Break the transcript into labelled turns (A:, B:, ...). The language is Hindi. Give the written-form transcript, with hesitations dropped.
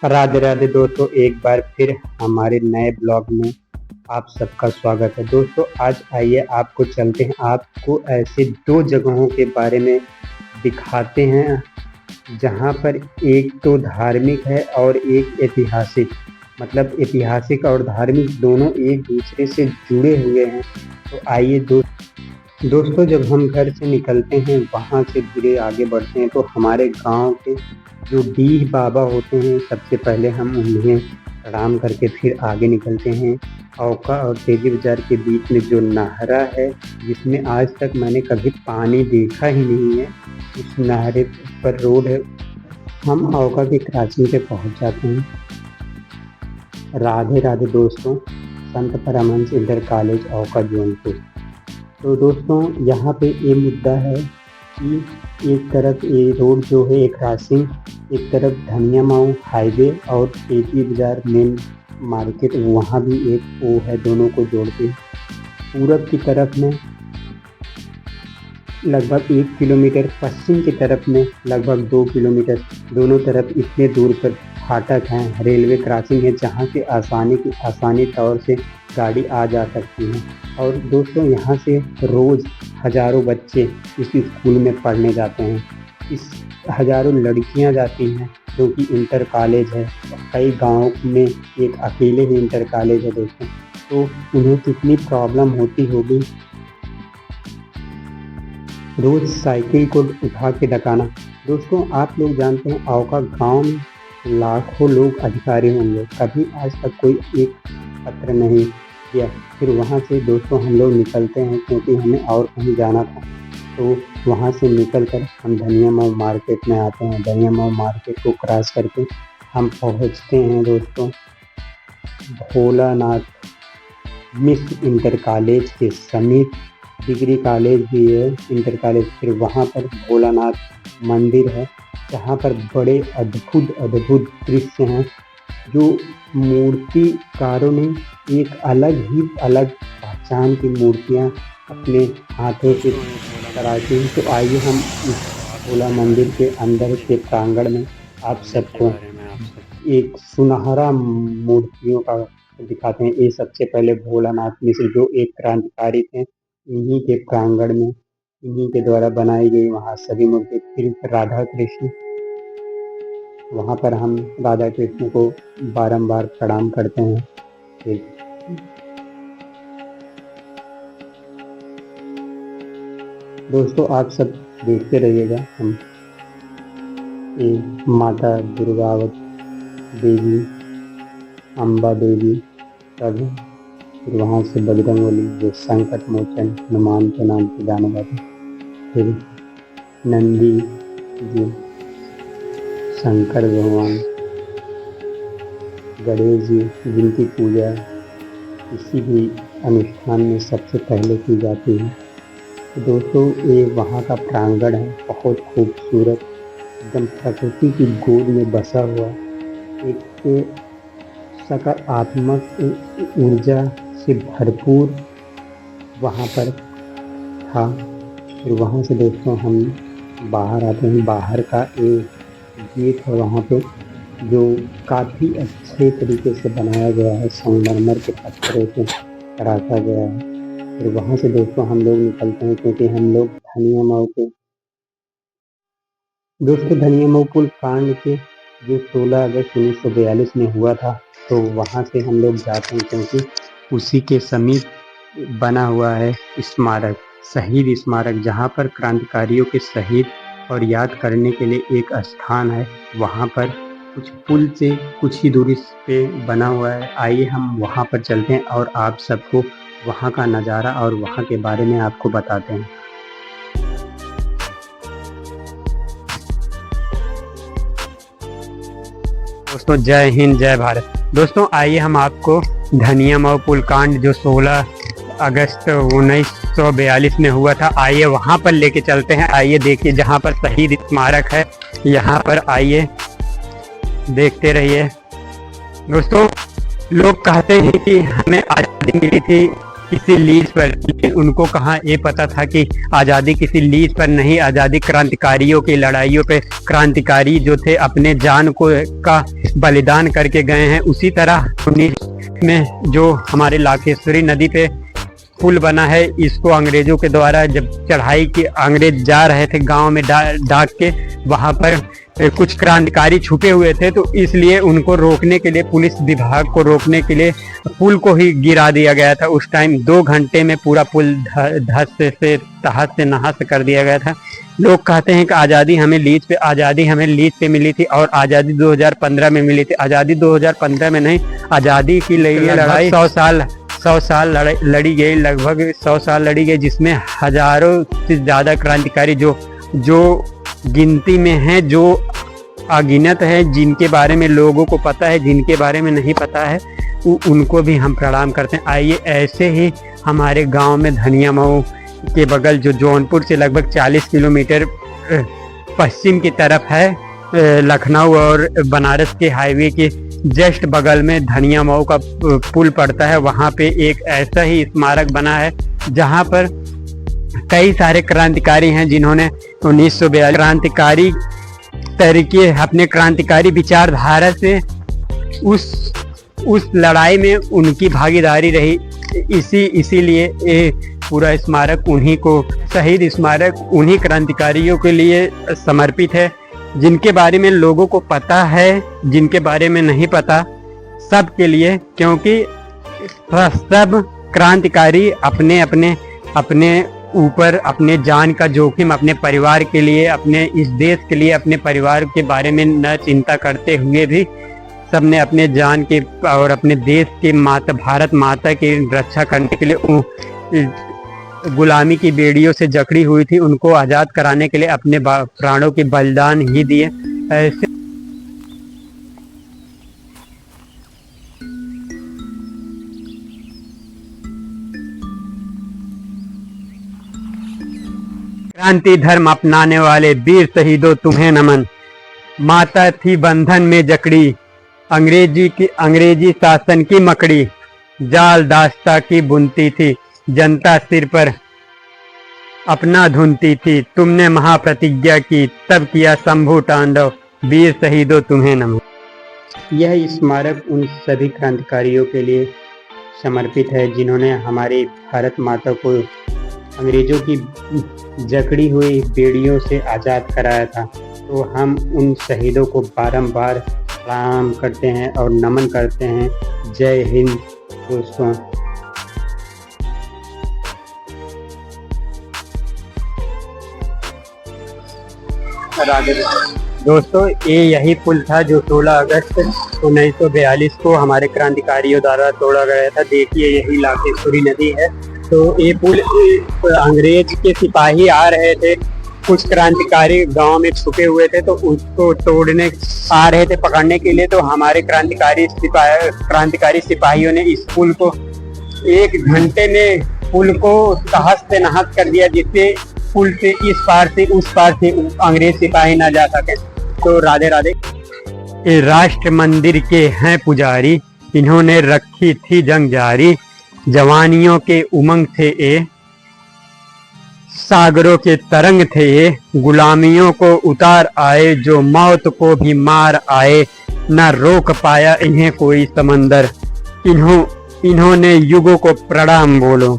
A: राधे राधे दोस्तों, एक बार फिर हमारे नए ब्लॉग में आप सबका स्वागत है। दोस्तों आज आइए आपको चलते हैं, आपको ऐसे दो जगहों के बारे में दिखाते हैं जहां पर एक तो धार्मिक है और एक ऐतिहासिक। मतलब ऐतिहासिक और धार्मिक दोनों एक दूसरे से जुड़े हुए हैं। तो आइए दोस्तों, जब हम घर से निकलते हैं वहाँ से धीरे आगे बढ़ते हैं तो हमारे गांव के जो डीह बाबा होते हैं, सबसे पहले हम उन्हें प्रणाम करके फिर आगे निकलते हैं। औका और तेजी बाजार के बीच में जो नहरा है, जिसमें आज तक मैंने कभी पानी देखा ही नहीं है, उस नहरे पर रोड है। हम औका की क्रॉसिंग पे पहुंच जाते हैं। राधे राधे दोस्तों, संत परमहंस इंटर कॉलेज औका जौनपुर। तो दोस्तों यहाँ पे ये मुद्दा है कि एक तरफ ये रोड जो है एक क्रॉसिंग, एक तरफ धनिया माऊ हाईवे और तेजी बाजार मेन मार्केट, वहाँ भी एक वो है, दोनों को जोड़ते हैं। पूरब की तरफ में लगभग 1 किलोमीटर, पश्चिम की तरफ में लगभग 2 किलोमीटर, दोनों तरफ इतने दूर पर फाटक हैं, रेलवे क्रॉसिंग है, जहाँ से आसानी तौर से गाड़ी आ जा सकती है। और दोस्तों यहाँ से रोज़ हज़ारों बच्चे इस स्कूल में पढ़ने जाते हैं। इस हज़ारों लड़कियां जाती हैं क्योंकि इंटर कॉलेज है। कई गाँव में एक अकेले ही इंटर कॉलेज है दोस्तों, तो उन्हें कितनी प्रॉब्लम होती होगी रोज़ साइकिल को उठा के डकाना। दोस्तों आप लोग जानते हैं औका गांव में लाखों लोग अधिकारी होंगे, कभी आज तक कोई एक पत्र नहीं किया। फिर वहाँ से दोस्तों हम लोग निकलते हैं क्योंकि हमें और कहीं जाना था। तो वहाँ से निकलकर हम धनिया माऊ मार्केट में आते हैं। धनिया माऊ मार्केट को क्रॉस करके हम पहुँचते हैं दोस्तों भोलानाथ मिस इंटर कॉलेज के समीप। डिग्री कॉलेज भी है, इंटर कॉलेज। फिर वहाँ पर भोलानाथ मंदिर है, जहाँ पर बड़े अद्भुत दृश्य हैं, जो मूर्तिकारों ने एक अलग पहचान की मूर्तियाँ अपने हाथों से तराशी हैं। तो आइए हम इस भोला मंदिर के अंदर के प्रांगण में आप सबको एक सुनहरा मूर्तियों का दिखाते हैं। ये सबसे पहले भोलानाथ मिश्र जो एक क्रांतिकारी थे, इन्हीं के प्रांगण में इन्हीं के द्वारा बनाई गई वहाँ सभी मूर्ति। फिर राधा कृष्ण, वहाँ पर हम राधा कृष्ण को बारंबार प्रणाम करते हैं। फिर दोस्तों आप सब देखते रहिएगा। हम माता दुर्गावती देवी, अम्बा देवी सब। फिर वहाँ से बजरंगबली जो संकट मोचन हनुमान के नाम से जाने जाते। फिर नंदी जी, शंकर भगवान, गणेश जी, जिनकी पूजा किसी भी अनुष्ठान में सबसे पहले की जाती है। तो दोस्तों ये वहाँ का प्रांगण है, बहुत खूबसूरत, एकदम प्रकृति की गोद में बसा हुआ, एक सकारात्मक ऊर्जा से भरपूर वहाँ पर था। फिर वहाँ से दोस्तों हम बाहर आते हैं। बाहर का एक गेट है वहाँ पे, जो काफ़ी अच्छे तरीके से बनाया गया है, संगमरमर के पत्थरों से तराशा गया है। फिर वहाँ से दोस्तों हम लोग निकलते हैं क्योंकि हम लोग धनिया माऊ के धनिया माऊ पुल कांड के जो 16 अगस्त 1942 में हुआ था, तो वहाँ से हम लोग जाते हैं क्योंकि उसी के समीप बना हुआ है स्मारक, शहीद स्मारक, जहाँ पर क्रांतिकारियों के शहीद और याद करने के लिए एक स्थान है। वहाँ पर कुछ पुल से कुछ ही दूरी पे बना हुआ है। आइए हम वहाँ पर चलते हैं और आप सबको वहाँ का नज़ारा और वहाँ के बारे में आपको बताते हैं। दोस्तों जय हिंद जय भारत। दोस्तों आइए हम आपको धनिया माऊ पुल कांड जो 16 अगस्त 1942 में हुआ था, आइए वहाँ पर लेके चलते हैं। आइए देखिए जहाँ पर शहीद स्मारक है, यहाँ पर आइए देखते रहिए। दोस्तों लोग कहते हैं कि हमें आज़ादी मिली थी किसी लीज पर, लेकिन उनको कहाँ ये पता था कि आज़ादी किसी लीज पर नहीं, आज़ादी क्रांतिकारियों की लड़ाइयों पे, क्रांतिकारी जो थे अपने जान को का बलिदान करके गए हैं। उसी तरह 19 में जो हमारे लाखेश्वरी नदी पे पुल बना है, इसको अंग्रेजों के द्वारा जब चढ़ाई की, अंग्रेज जा रहे थे गांव में डाक के, वहां पर कुछ क्रांतिकारी छुपे हुए थे, तो इसलिए उनको रोकने के लिए, पुलिस विभाग को रोकने के लिए पुल को ही गिरा दिया गया था। उस टाइम 2 घंटे में पूरा पुल धस से तहस से नहस कर दिया गया था। लोग कहते हैं कि आज़ादी हमें लीज पे मिली थी और आज़ादी 2015 में मिली थी। आज़ादी 2015 में नहीं, आज़ादी की लड़ाई 100 साल लड़ी गई, लगभग 100 साल लड़ी गई, जिसमें हजारों से ज़्यादा क्रांतिकारी जो गिनती में हैं, जो अगिनत है, जिनके बारे में लोगों को पता है, जिनके बारे में नहीं पता है, उनको भी हम प्रणाम करते हैं। आइए, ऐसे ही हमारे गांव में धनिया मऊ के बगल, जो जौनपुर से लगभग 40 किलोमीटर पश्चिम की तरफ है, लखनऊ और बनारस के हाईवे के जस्ट बगल में धनिया मऊ का पुल पड़ता है। वहाँ पे एक ऐसा ही स्मारक बना है जहाँ पर कई सारे क्रांतिकारी हैं जिन्होंने 1942 क्रांतिकारी तरीके, अपने क्रांतिकारी विचारधारा से उस लड़ाई में उनकी भागीदारी रही। इसीलिए ये पूरा स्मारक उन्हीं को, शहीद स्मारक उन्हीं क्रांतिकारियों के लिए समर्पित है, जिनके बारे में लोगों को पता है, जिनके बारे में नहीं पता, सब के लिए। क्योंकि सब क्रांतिकारी अपने ऊपर अपने जान का जोखिम अपने परिवार के लिए, अपने इस देश के लिए, अपने परिवार के बारे में न चिंता करते हुए भी सबने अपने जान के और अपने देश के भारत माता की रक्षा करने के लिए, गुलामी की बेड़ियों से जकड़ी हुई थी, उनको आज़ाद कराने के लिए अपने प्राणों के बलिदान ही दिए। ऐसे क्रांति धर्म अपनाने वाले वीर शहीदों, तुम्हें नमन। माता थी बंधन में जकड़ी, अंग्रेजी शासन की मकड़ी, जाल दास्ता की बुनती थी, जनता सिर पर अपना धुनती थी। तुमने महाप्रतिज्ञा की, तब किया शंभु तांडव, वीर शहीदों तुम्हें नमन। यह स्मारक उन सभी क्रांतिकारियों के लिए समर्पित है जिन्होंने हमारी भारत माता को अंग्रेजों की जकड़ी हुई बेड़ियों से आज़ाद कराया था। तो हम उन शहीदों को बारंबार प्रणाम करते हैं और नमन करते हैं। जय हिंद दोस्तों। दोस्तों, ये यही पुल था जो 16 अगस्त 1942 को हमारे क्रांतिकारियों द्वारा तोड़ा गया था। देखिए, यही लाखेश्वरी नदी है। तो ये पुल, अंग्रेज के सिपाही आ रहे थे, कुछ क्रांतिकारी गांव में छुपे हुए थे, तो उसको तोड़ने आ रहे थे, पकड़ने के लिए। तो हमारे क्रांतिकारी सिपाहियों ने इस पुल को 1 घंटे में पुल को तहस से नहस कर दिया, जिससे पुल से इस पार से उस पार से अंग्रेज सिपाही ना जा सके। तो राधे राधे। ये राष्ट्र मंदिर के हैं पुजारी, इन्होंने रखी थी जंग जारी, जवानियों के उमंग थे ये, सागरों के तरंग थे ये, गुलामियों को उतार आए, जो मौत को भी मार आए, न रोक पाया इन्हें कोई समंदर, इन्होंने युगों को प्रणाम बोलो।